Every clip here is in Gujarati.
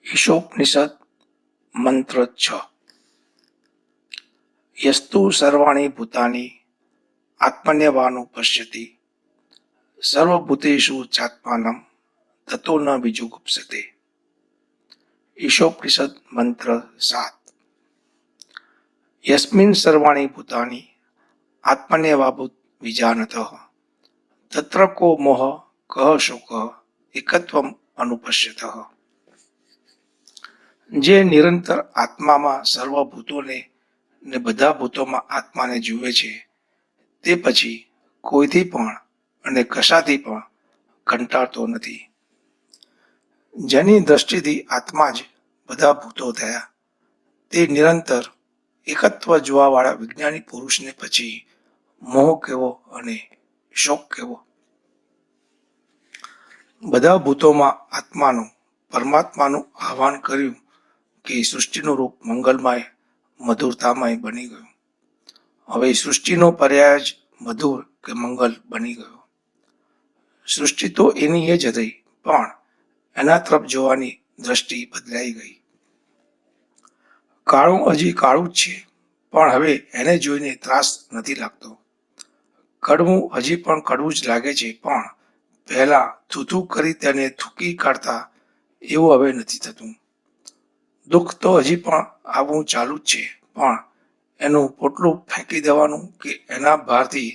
ઈશોપનિષદ મંત્ર 6 યસ્તુ સર્વાણી ભૂતાની આત્મન્યવાનુપશ્યતિ સર્વભૂતેષુ ચાત્માનમ તતો ન વિજુગુપ્સતે. ઈશોપનિષદ મંત્ર 7 યસ્મિન સર્વાણી ભૂતાની આત્મન્યવાભૂત વિજાનતઃ તત્ર કો મોહ કહ શોકઃ એકત્વમ અનુપશ્યતઃ. જે નિરંતર આત્મામાં સર્વભૂતોને ને બધા ભૂતોમાં આત્માને જુએ છે તે પછી કોઈથી પણ અને કશાથી પણ કંટાળતો નથી. જેની દ્રષ્ટિથી આત્મા જ બધા ભૂતો થયા તે નિરંતર એકત્વ જોવાવાળા વિજ્ઞાની પુરુષને પછી મોહ કેવો અને શોક કેવો? બધા ભૂતોમાં આત્માનું પરમાત્માનું આહ્વાન કર્યું કે સૃષ્ટિનું રૂપ મંગલમય મધુરતામય બની ગયું. હવે સૃષ્ટિનો પર્યાય જ મધુર કે મંગલ બની ગયો. સૃષ્ટિ તો એની એ જ હતી પણ એના તરફ જોવાની દ્રષ્ટિ બદલાઈ ગઈ. કાળું હજી કાળું જ છે પણ હવે એને જોઈને ત્રાસ નથી લાગતો. કડવું હજી પણ કડવું જ લાગે છે પણ પહેલા થૂથું કરી તેને થૂકી કાઢતા એવું હવે નથી થતું. દુઃખ તો હજી પણ આવવું ચાલુ જ છે પણ એનું પોટલું ફેંકી દેવાનું કે એના ભારથી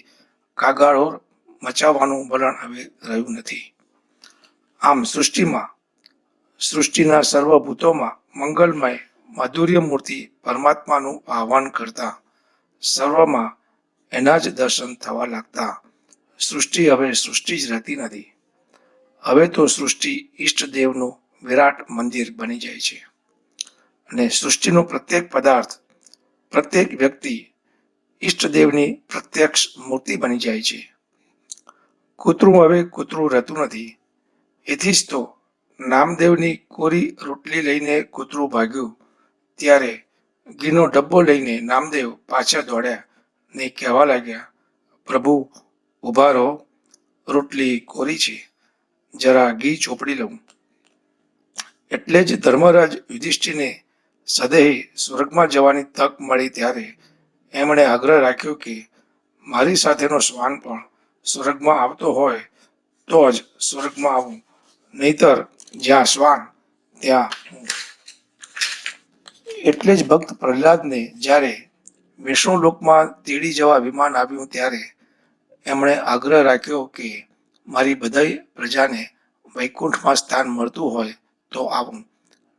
કાગાળો મચાવવાનું વલણ હવે રહ્યું નથી. આમ સૃષ્ટિના સર્વભૂતોમાં મંગલમય માધુર્યમૂર્તિ પરમાત્માનું આહ્વાન કરતા સર્વમાં એના જ દર્શન થવા લાગતા સૃષ્ટિ હવે સૃષ્ટિ જ રહેતી નથી. હવે તો સૃષ્ટિ ઈષ્ટદેવનું વિરાટ મંદિર બની જાય છે અને સૃષ્ટિનો પ્રત્યેક પદાર્થ પ્રત્યેક વ્યક્તિ ઈષ્ટદેવની પ્રત્યક્ષ મૂર્તિ બની જાય છે. કૂતરું હવે કૂતરું રહેતું નથી. એથી જ તો નામદેવની કોરી રોટલી લઈને કૂતરું ભાગ્યું ત્યારે ઘીનો ડબ્બો લઈને નામદેવ પાછા દોડ્યા ને કહેવા લાગ્યા, પ્રભુ ઊભા રહો, રોટલી કોરી છે, જરા ઘી ચોપડી લઉં. એટલે જ ધર્મરાજ યુધિષ્ઠિરને સદેહે સ્વર્ગમાં જવાની તક મળી ત્યારે એમણે આગ્રહ રાખ્યો કે મારી સાથેનો શ્વાન પણ સ્વર્ગમાં આવતો હોય તો જ સ્વર્ગમાં આવું, નહીતર જ્યાં શ્વાન ત્યાં હું. એટલે જ ભક્ત પ્રહલાદને જ્યારે વિષ્ણુલોકમાં તેડી જવા વિમાન આવ્યું ત્યારે એમણે આગ્રહ રાખ્યો કે મારી બધાય પ્રજાને વૈકુંઠમાં સ્થાન મળતું હોય તો આવું,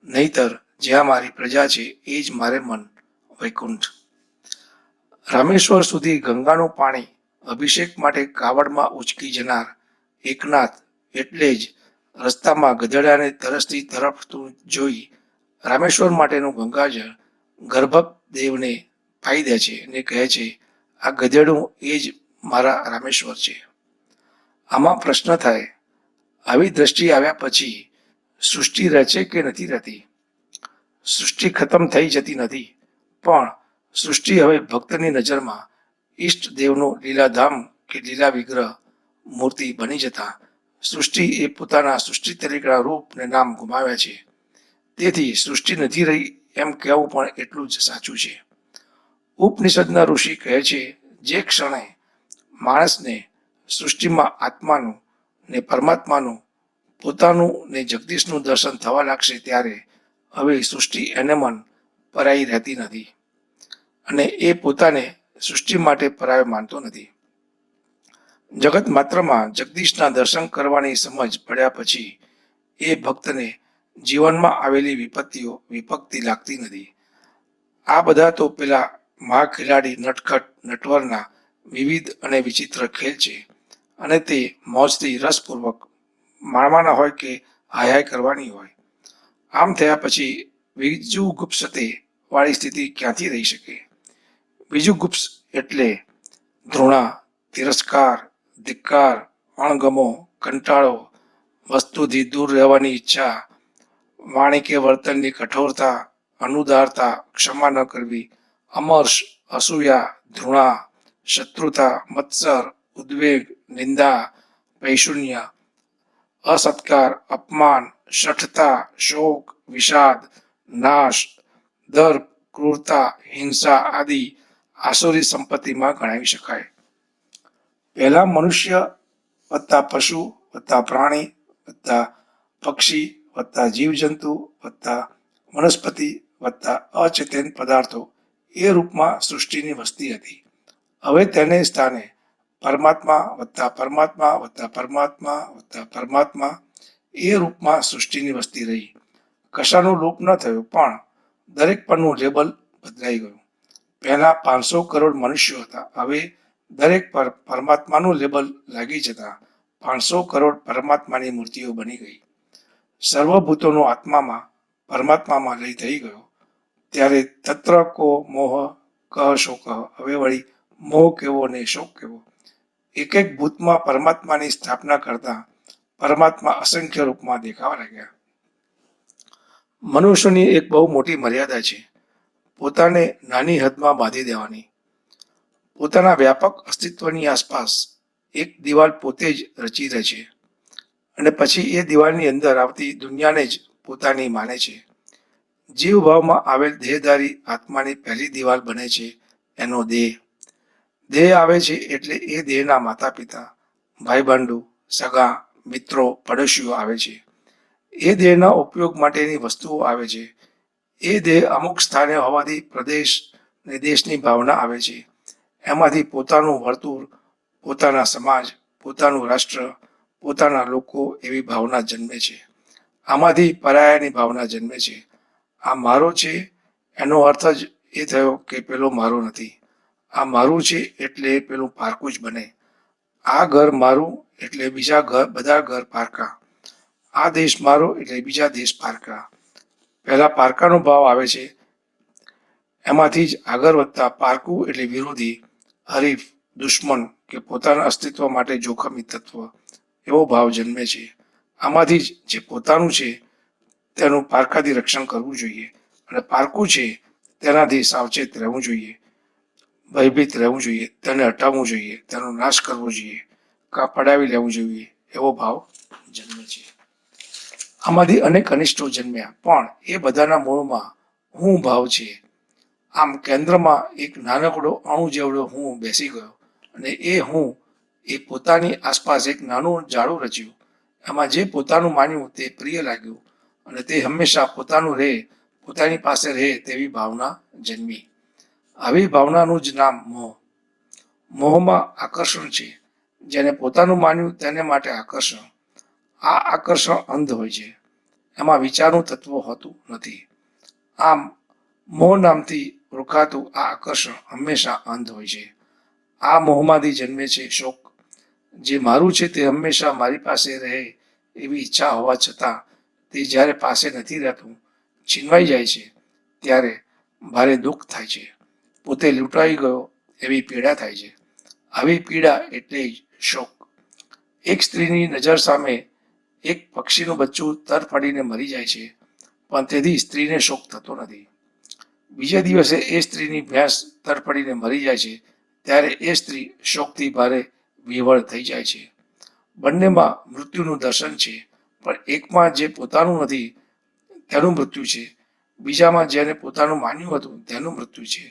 નહીતર જ્યાં મારી પ્રજા છે એ જ મારે મન વૈકુંઠ. રામેશ્વર સુધી ગંગાનું પાણી અભિષેક માટે કાવડમાં ઉચકી જનાર એકનાથ એટલે જ રસ્તામાં ગધેડાને તરસતી તરફતું જોઈ રામેશ્વર માટેનું ગંગાજળ ગર્ભદેવને પાઈ દે છે અને કહે છે, આ ગધેડું એ જ મારા રામેશ્વર છે. આમાં પ્રશ્ન થાય, આવી દ્રષ્ટિ આવ્યા પછી સૃષ્ટિ રહે છે કે નથી રહેતી? સૃષ્ટિ ખતમ થઈ જતી નથી પણ સૃષ્ટિ હવે ભક્તની નજરમાં ઈષ્ટદેવનું લીલાધામ કે લીલા વિગ્રહ મૂર્તિ બની જતા સૃષ્ટિ એ પોતાના સૃષ્ટિ તરીકેના રૂપ ને નામ ગુમાવ્યા છે. તેથી સૃષ્ટિ નથી રહી એમ કહેવું પણ એટલું જ સાચું છે. ઉપનિષદના ઋષિ કહે છે, જે ક્ષણે માણસને સૃષ્ટિમાં આત્માનું ને પરમાત્માનું પોતાનું ને જગદીશનું દર્શન થવા લાગશે ત્યારે હવે સૃષ્ટિ એને મન પરાઈ રહેતી નથી અને એ પોતાને સૃષ્ટિ માટે પરાયો માનતો નથી. જગત માત્રમાં જગદીશના દર્શન કરવાની સમજ પડ્યા પછી એ ભક્તને જીવનમાં આવેલી વિપત્તિઓ વિપત્તિ લાગતી નથી. આ બધા તો પેલા મહાખિલાડી નટખટ નટવરના વિવિધ અને વિચિત્ર ખેલ છે અને તે મોજથી રસપૂર્વક માણવાના હોય કે હાય કરવાની હોય. આમ થયા પછી વિજુગુપ્સતે વાળી સ્થિતિ ક્યાંથી રહી શકે? વિજુગુપ્સ એટલે ધૃણા, તિરસ્કાર, ધિક્કાર, અણગમો, કંટાળો, વસ્તુથી દૂર રહેવાની ઈચ્છા, વાણી કે વર્તનની કઠોરતા, અનુદારતા, ક્ષમા ન કરવી, અમર્ષ, અસૂયા, ધૃણા, શત્રુતા, મત્સર, ઉદ્વેગ, નિંદા, પૈશુન્ય, અસત્કાર, અપમાન, શઠતા, શોક, વિષાદ, નાશ, દર્પ, ક્રૂરતા, હિંસા આદિ આસુરી સંપત્તિમાં ગણાવી શકાય. પહેલા મનુષ્ય વત્તા પશુ વત્તા પ્રાણી વત્તા પક્ષી વત્તા જીવજંતુ વત્તા વનસ્પતિ વત્તા અચેતન પદાર્થો એ રૂપમાં સૃષ્ટિની વસ્તી હતી. હવે તેને સ્થાને પરમાત્મા વત્તા પરમાત્મા વત્તા પરમાત્મા વત્તા પરમાત્મા એ રૂપમાં સૃષ્ટિની વસ્તી રહી. કશાનું લોપ ન થયું, પણ દરેક પરનું લેબલ બદલાઈ ગયું. પહેલા 500 કરોડ મનુષ્યો હતા. હવે દરેક પર પરમાત્માનું લેબલ લાગી જતા 500 કરોડ પરમાત્માની મૂર્તિઓ બની ગઈ. સર્વભૂતોનો આત્મામાં પરમાત્મામાં લઈ થઈ ગયો. ત્યારે તત્ર કો મોહ કહ શોક. હવે વળી મોહ કેવો ને શોક કેવો? એક એક ભૂતમાં પરમાત્માની સ્થાપના કરતા પરમાત્મા અસંખ્ય રૂપમાં દેખાવા લાગ્યા. મનુષ્યની એક બહુ મોટી મર્યાદા છે, પોતાને નાની હદમાં બાંધી દેવાની. પોતાના વ્યાપક અસ્તિત્વની આસપાસ એક દિવાલ પોતે જ રચી રહે છે અને પછી એ દિવાલની અંદર આવતી દુનિયાને જ પોતાની માને છે. જીવ ભાવમાં આવેલ દેહધારી આત્માની પહેલી દિવાલ બને છે એનો દેહ. દેહ આવે છે એટલે એ દેહના માતા પિતા, ભાઈબંધુ, સગા, મિત્રો, પડોશીઓ આવે છે. એ દેહના ઉપયોગ માટેની વસ્તુઓ આવે છે. એ દેહ અમુક સ્થાને હોવાથી પ્રદેશ ને દેશની ભાવના આવે છે. એમાંથી પોતાનું વર્તુળ, પોતાના સમાજ, પોતાનું રાષ્ટ્ર, પોતાના લોકો એવી ભાવના જન્મે છે. આમાંથી પરાયાની ભાવના જન્મે છે. આ મારો છે એનો અર્થ જ એ થયો કે પેલો મારો નથી. આ મારું છે એટલે પેલું પારકું જ બને. આ ઘર મારું એટલે બીજા બધા ઘર પારકા. આ દેશ મારો એટલે બીજા દેશ પારકા. પહેલા પારકાનો ભાવ આવે છે. એમાંથી જ આગળ વધતા પારકું એટલે વિરોધી, હરીફ, દુશ્મન કે પોતાના અસ્તિત્વ માટે જોખમી તત્વ એવો ભાવ જન્મે છે. આમાંથી જ જે પોતાનું છે તેનું પારકાથી રક્ષણ કરવું જોઈએ અને પારકું છે તેનાથી સાવચેત રહેવું જોઈએ, ભયભીત રહેવું જોઈએ, તેને હટાવવું જોઈએ, તેનો નાશ કરવો જોઈએ, કાં પડાવી લેવું જોઈએ એવો ભાવ જન્મે છે. આમાંથી અનેક અનિષ્ટો જન્મ્યા, પણ એ બધાના મૂળમાં હું ભાવ છે. આમ કેન્દ્રમાં એક નાનકડો અણુ જેવડો હું બેસી ગયો અને એ હું એ પોતાની આસપાસ એક નાનું જાળું રચ્યું. એમાં જે પોતાનું માન્યું તે પ્રિય લાગ્યું અને તે હંમેશા પોતાનું રહે, પોતાની પાસે રહે તેવી ભાવના જન્મી. આવી ભાવનાનું જ નામ મોહ. મોહમાં આકર્ષણ છે. જેને પોતાનું માન્યું તેને માટે આકર્ષણ. આ આકર્ષણ અંધ હોય છે. એમાં વિચારનું તત્વ હોતું નથી. આમ મોહ નામથી ઓળખાતું આ આકર્ષણ હંમેશા અંધ હોય છે. આ મોહમાંથી જન્મે છે શોક. જે મારું છે તે હંમેશા મારી પાસે રહે એવી ઈચ્છા હોવા છતાં તે જ્યારે પાસે નથી રહેતું, છીનવાઈ જાય છે, ત્યારે ભારે દુઃખ થાય છે. પોતે લૂંટાઈ ગયો એવી પીડા થાય છે. આવી પીડા એટલે જ શોક. એક સ્ત્રીની નજર સામે એક પક્ષીનું બચ્ચું તરફડીને મરી જાય છે, પણ તેથી સ્ત્રીને શોક થતો નથી. બીજા દિવસે એ સ્ત્રીની ભેંસ તરફડીને મરી જાય છે, ત્યારે એ સ્ત્રી શોકથી ભારે વિહવળ થઈ જાય છે. બંનેમાં મૃત્યુનું દર્શન છે, પણ એકમાં જે પોતાનું નથી તેનું મૃત્યુ છે, બીજામાં જેને પોતાનું માન્યું હતું તેનું મૃત્યુ છે.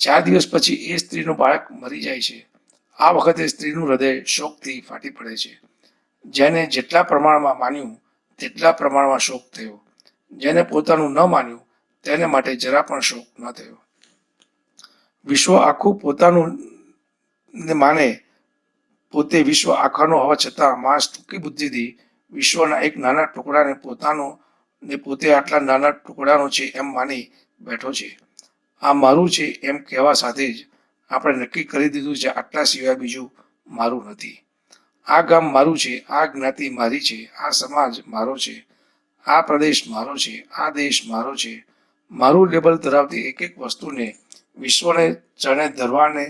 4 દિવસ પછી એ સ્ત્રીનું બાળક મરી જાય છે. આ વખતે સ્ત્રીનું હૃદય શોકથી ફાટી પડે છે. જેને જેટલા પ્રમાણમાં માન્યું તેટલા પ્રમાણમાં શોક થયો. જેને પોતાનું ન માન્યું તેને માટે જરા પણ શોક ન થયો. વિશ્વ આખું પોતાનું ને માને, પોતે વિશ્વ આખાનો હોવા છતાં માણસ ટૂંકી બુદ્ધિથી વિશ્વના એક નાના ટુકડાને પોતાનો ને પોતે આટલા નાના ટુકડાનો છે એમ માની બેઠો છે. આ મારું છે એમ કહેવા સાથે જ આપણે નક્કી કરી દીધું છે આટલા સિવાય બીજું મારું નથી. આ ગામ મારું છે, આ જ્ઞાતિ મારી છે, આ સમાજ મારો છે, આ પ્રદેશ મારો છે, આ દેશ મારો છે. મારું લેબલ ધરાવતી એક એક વસ્તુને વિશ્વને ચરણે ધરવાને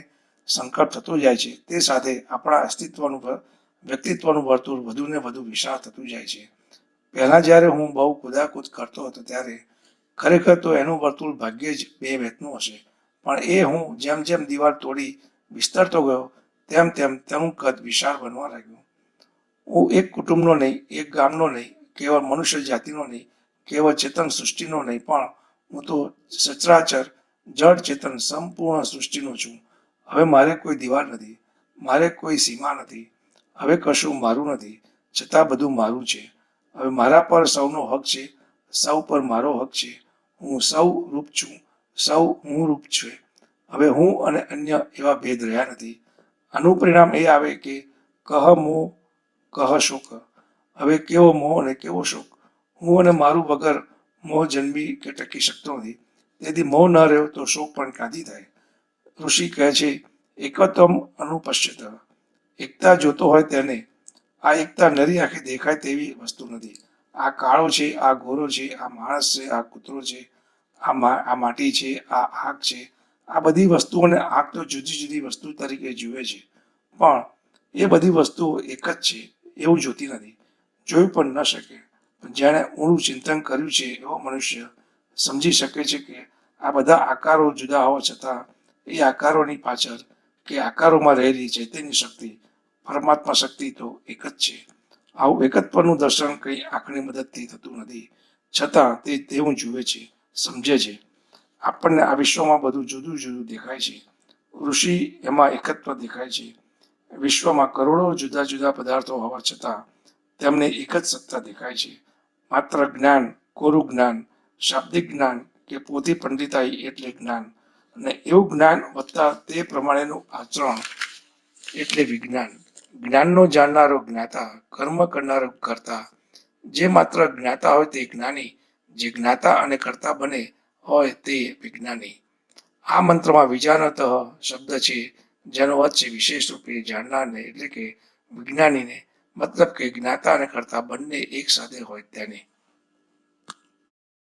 સંકટ થતો જાય છે. તે સાથે આપણા અસ્તિત્વનું વ્યક્તિત્વનું વર્તુળ વધુ ને વધુ વિશાળ થતું જાય છે. પહેલાં જ્યારે હું બહુ કુદાકૂદ કરતો હતો ત્યારે ખરેખર તો એનું વર્તુળ ભાગ્યે જ 2 મેચનું હશે, પણ એ હું જેમ જેમ દિવાલ તોડી વિસ્તરતો ગયો તેમ તેમ તેનું કદ વિશાળ બનવા લાગ્યું. હું એક કુટુંબનો નહીં, એક ગામનો નહીં કેવળ મનુષ્ય જાતિનો નહીં, કેવળ ચેતન સૃષ્ટિનો નહીં, પણ હું તો સચરાચર જડ ચેતન સંપૂર્ણ સૃષ્ટિનો છું. હવે મારે કોઈ દીવાલ નથી, મારે કોઈ સીમા નથી, હવે કશું મારું નથી, છતાં બધું મારું છે. હવે મારા પર સૌનો હક છે, સૌ પર મારો હક છે. હું સૌ રૂપ છું, સૌ હું રૂપ છે. હવે હું અને અન્ય એવા ભેદ રહ્યા નથી. આનું પરિણામ એ આવે કે કહ મોહ કહ શોક. હવે કેવો મોહ અને કેવો શોક. હું અને મારું વગર મોહ જન્મી કે ટકી શકતો નથી. તેથી મોહ ન રહ્યો તો શોક પણ ક્યાંથી થાય? ઋષિ કહે છે, એકત્વમ અનુપશ્યત. એકતા જોતો હોય તેને. આ એકતા નરી આંખે દેખાય તેવી વસ્તુ નથી. આ કાળો છે, આ ગોરો છે, આ માણસ છે, આ કૂતરો છે, આ માટી છે, આ આગ છે. આ બધી વસ્તુઓને આંખ તો જુદી જુદી વસ્તુ તરીકે જુએ છે, પણ એ બધી વસ્તુઓ એક જ છે એવું જોતી નથી, જોઈ પણ ન શકે. પણ જેણે ઊંડું ચિંતન કર્યું છે એવો મનુષ્ય સમજી શકે છે કે આ બધા આકારો જુદા હોવા છતાં એ આકારોની પાછળ કે આકારોમાં રહેલી ચૈતન્ય શક્તિ, પરમાત્મા શક્તિ તો એક જ છે. આવું એકત્વનું દર્શન કંઈ આંખની મદદથી થતું નથી, છતાં તે તેવું જુએ છે, સમજે છે. આપણને આ વિશ્વમાં બધું જુદું જુદું દેખાય છે. ઋષિ એમાં એકત્વ દેખાય છે. વિશ્વમાં કરોડો જુદા જુદા પદાર્થો હોવા છતાં તેમને એક જ સત્તા દેખાય છે. માત્ર જ્ઞાન, કોરું જ્ઞાન, શાબ્દિક જ્ઞાન કે પોથી પંડિતાઈ એટલે જ્ઞાન, અને એવું જ્ઞાન વત્તા તે પ્રમાણેનું આચરણ એટલે વિજ્ઞાન. જ્ઞાનનો જાણનારો જ્ઞાતા, કર્મ કરનારો કર્તા. જે માત્ર જ્ઞાતા હોય તે જ્ઞાની, જે જ્ઞાતા અને કર્તા બને હોય તે વિજ્ઞાની. આ મંત્રમાં વિજાનત શબ્દ છે, જેનો અર્થ છે વિશેષ રૂપે જાણનારને એટલે કે વિજ્ઞાનીને, મતલબ કે જ્ઞાતા અને કર્તા બંને એક સાથે હોય તેને.